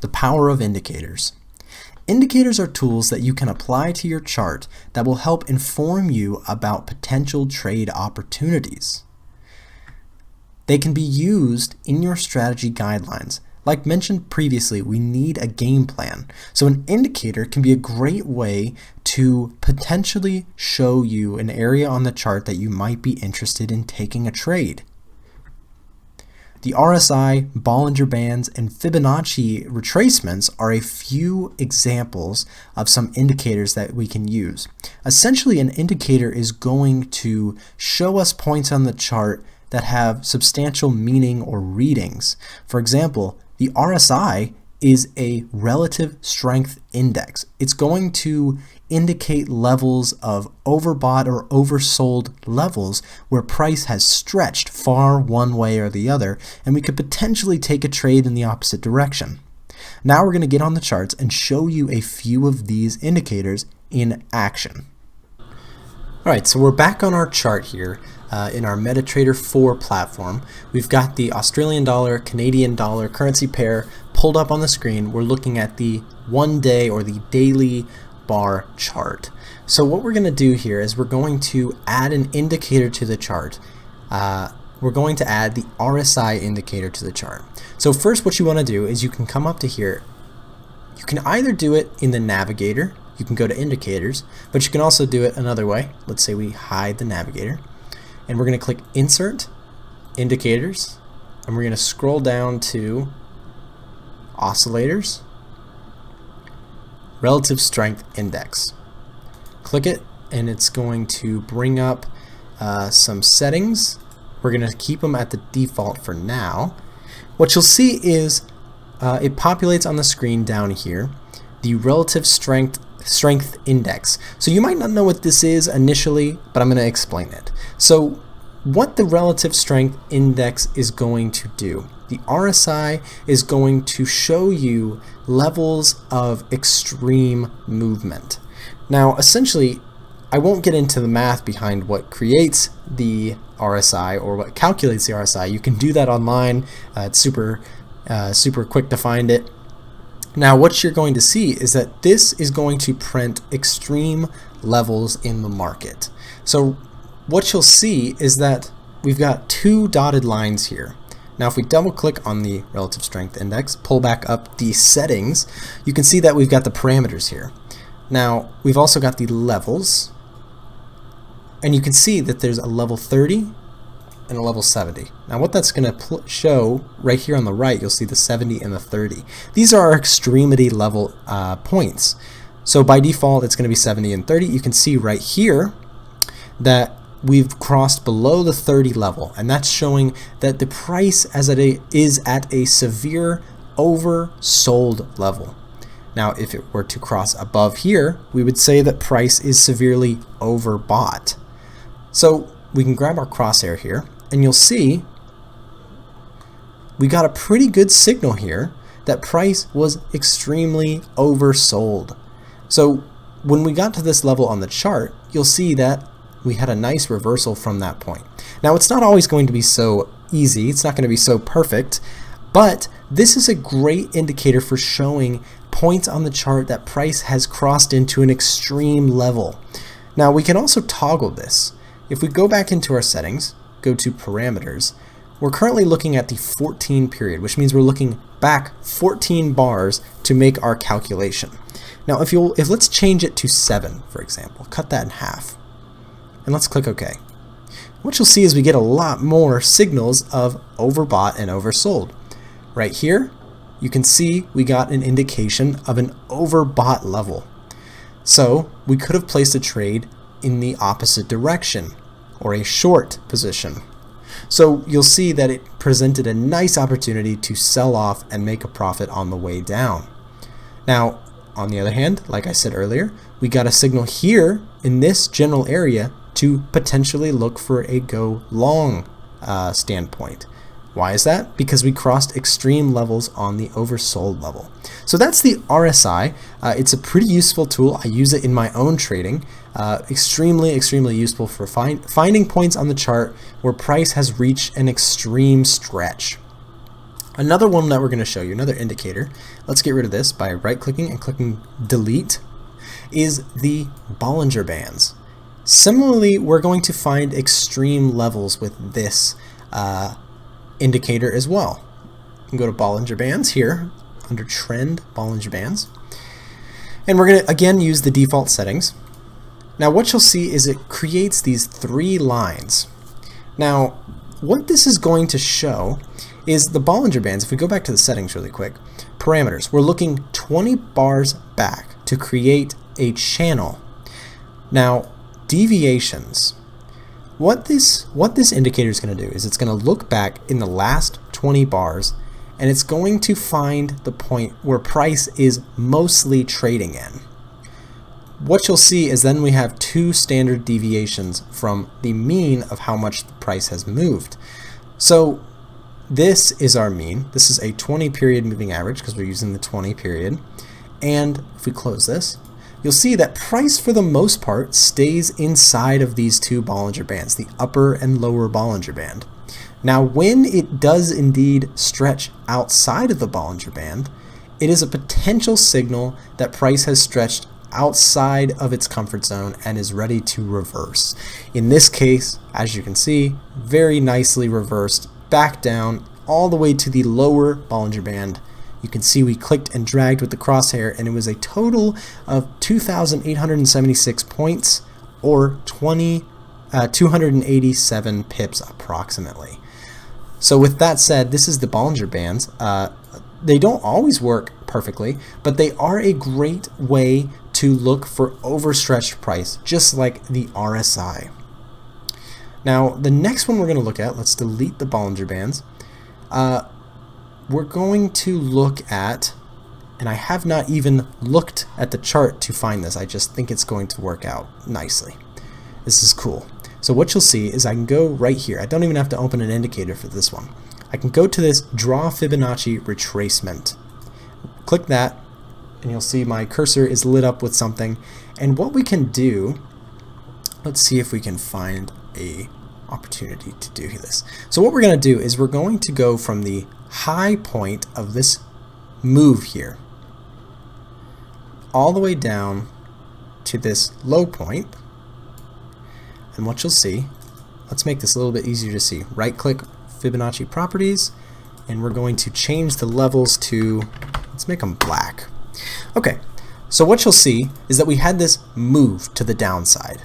The power of indicators. Indicators are tools that you can apply to your chart that will help inform you about potential trade opportunities. They can be used in your strategy guidelines. Like mentioned previously, we need a game plan. So an indicator can be a great way to potentially show you an area on the chart that you might be interested in taking a trade. The RSI, Bollinger Bands, and Fibonacci retracements are a few examples of some indicators that we can use. Essentially, an indicator is going to show us points on the chart that have substantial meaning or readings. For example, the RSI is a relative strength index. It's going to indicate levels of overbought or oversold levels where price has stretched far one way or the other, and we could potentially take a trade in the opposite direction. Now we're going to get on the charts and show you a few of these indicators in action. Alright, so we're back on our chart here in our MetaTrader 4 platform. We've got the Australian dollar, Canadian dollar currency pair pulled up on the screen. We're looking at the 1 day or the daily bar chart. So what we're going to do here is we're going to add an indicator to the chart. We're going to add the RSI indicator to the chart. So first what you want to do is you can come up to here. You can either do it in the navigator, you can go to indicators, but you can also do it another way. Let's say we hide the navigator and we're going to click insert indicators and we're going to scroll down to oscillators, relative strength index. Click it and it's going to bring up some settings. We're going to keep them at the default for now. What you'll see is it populates on the screen down here the relative strength index. So you might not know what this is initially, but I'm going to explain it. So what the relative strength index is going to do, the RSI is going to show you levels of extreme movement. Now essentially, I won't get into the math behind what creates the RSI or what calculates the RSI. You can do that online. It's super quick to find it. Now what you're going to see is that this is going to print extreme levels in the market. So what you'll see is that we've got two dotted lines here. Now if we double click on the relative strength index, pull back up the settings, you can see that we've got the parameters here. Now we've also got the levels, and you can see that there's a level 30 and a level 70. Now what that's going to show right here on the right, you'll see the 70 and the 30. These are our extremity level points. So by default it's going to be 70 and 30. You can see right here that we've crossed below the 30 level, and that's showing that the price as it is at a severe oversold level. Now if it were to cross above here, we would say that price is severely overbought. So we can grab our crosshair here and you'll see we got a pretty good signal here that price was extremely oversold. So when we got to this level on the chart, you'll see that we had a nice reversal from that point. Now it's not always going to be so easy, it's not going to be so perfect, but this is a great indicator for showing points on the chart that price has crossed into an extreme level. Now we can also toggle this. If we go back into our settings, go to parameters, we're currently looking at the 14 period, which means we're looking back 14 bars to make our calculation. Now if let's change it to 7, for example, cut that in half, and let's click OK. What you'll see is we get a lot more signals of overbought and oversold. Right here, you can see we got an indication of an overbought level. So we could have placed a trade in the opposite direction, or a short position. So you'll see that it presented a nice opportunity to sell off and make a profit on the way down. Now, on the other hand, like I said earlier, we got a signal here in this general area to potentially look for a go long standpoint. Why is that? Because we crossed extreme levels on the oversold level. So that's the RSI. It's a pretty useful tool. I use it in my own trading. Extremely useful for finding points on the chart where price has reached an extreme stretch. Another one that we're going to show you, another indicator, let's get rid of this by right-clicking and clicking delete, is the Bollinger Bands. Similarly, we're going to find extreme levels with this indicator as well. You can go to Bollinger Bands here, under Trend, Bollinger Bands. And we're going to, again, use the default settings. Now what you'll see is it creates these 3 lines. Now, what this is going to show is the Bollinger Bands. If we go back to the settings really quick, parameters, we're looking 20 bars back to create a channel. Now, deviations. What this indicator is going to do is it's going to look back in the last 20 bars and it's going to find the point where price is mostly trading in. What you'll see is then we have 2 standard deviations from the mean of how much the price has moved. So this is our mean. This is a 20 period moving average because we're using the 20 period. And if we close this, you'll see that price for the most part stays inside of these 2 Bollinger Bands, the upper and lower Bollinger Band. Now when it does indeed stretch outside of the Bollinger Band, it is a potential signal that price has stretched outside of its comfort zone and is ready to reverse. In this case, as you can see, very nicely reversed back down all the way to the lower Bollinger Band. You can see we clicked and dragged with the crosshair and it was a total of 2,876 points or 287 pips approximately. So with that said, this is the Bollinger Bands. They don't always work perfectly, but they are a great way to look for overstretched price, just like the RSI. Now, the next one we're going to look at, let's delete the Bollinger Bands. We're going to look at, and I have not even looked at the chart to find this, I just think it's going to work out nicely. This is cool. So what you'll see is I can go right here. I don't even have to open an indicator for this one. I can go to this Draw Fibonacci Retracement. Click that, and you'll see my cursor is lit up with something. And what we can do, let's see if we can find a opportunity to do this. So what we're going to do is we're going to go from the high point of this move here all the way down to this low point. And what you'll see, let's make this a little bit easier to see. Right click Fibonacci properties, and we're going to change the levels to, let's make them black. Okay, so what you'll see is that we had this move to the downside.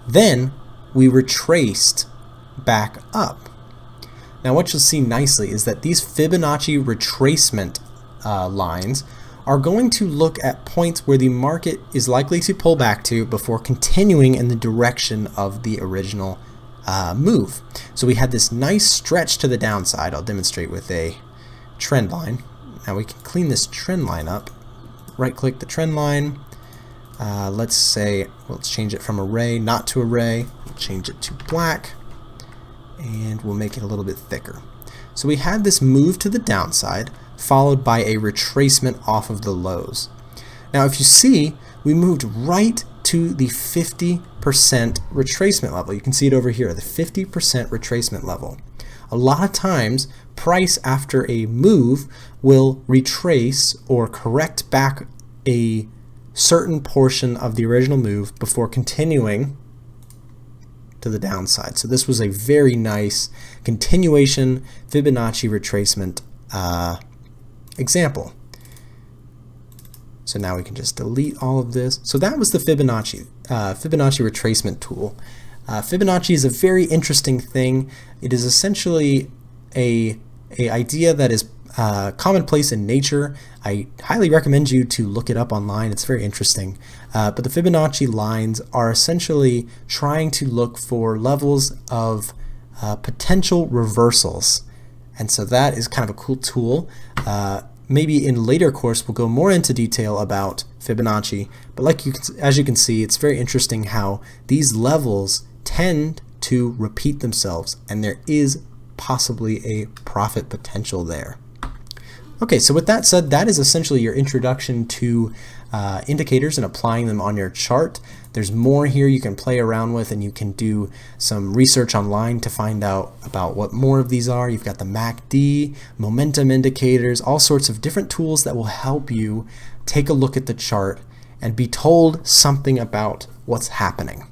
Then we retraced back up. Now what you'll see nicely is that these Fibonacci retracement lines are going to look at points where the market is likely to pull back to before continuing in the direction of the original move. So we had this nice stretch to the downside. I'll demonstrate with a trend line. Now we can clean this trend line up. Right click the trend line. Let's say, let's change it from array not to array. We'll change it to black, and we'll make it a little bit thicker. So we had this move to the downside followed by a retracement off of the lows. Now if you see, we moved right to the 50% retracement level. You can see it over here, the 50% retracement level. A lot of times price after a move will retrace or correct back a certain portion of the original move before continuing to the downside. So this was a very nice continuation Fibonacci retracement example. So now we can just delete all of this. So that was the Fibonacci retracement tool. Fibonacci is a very interesting thing. It is essentially a idea that is commonplace in nature. I highly recommend you to look it up online. It's very interesting. But the Fibonacci lines are essentially trying to look for levels of potential reversals. And so that is kind of a cool tool. Maybe in later course we'll go more into detail about Fibonacci, but as you can see, it's very interesting how these levels tend to repeat themselves, and there is possibly a profit potential there. Okay, so with that said, that is essentially your introduction to indicators and applying them on your chart. There's more here you can play around with, and you can do some research online to find out about what more of these are. You've got the MACD, momentum indicators, all sorts of different tools that will help you take a look at the chart and be told something about what's happening.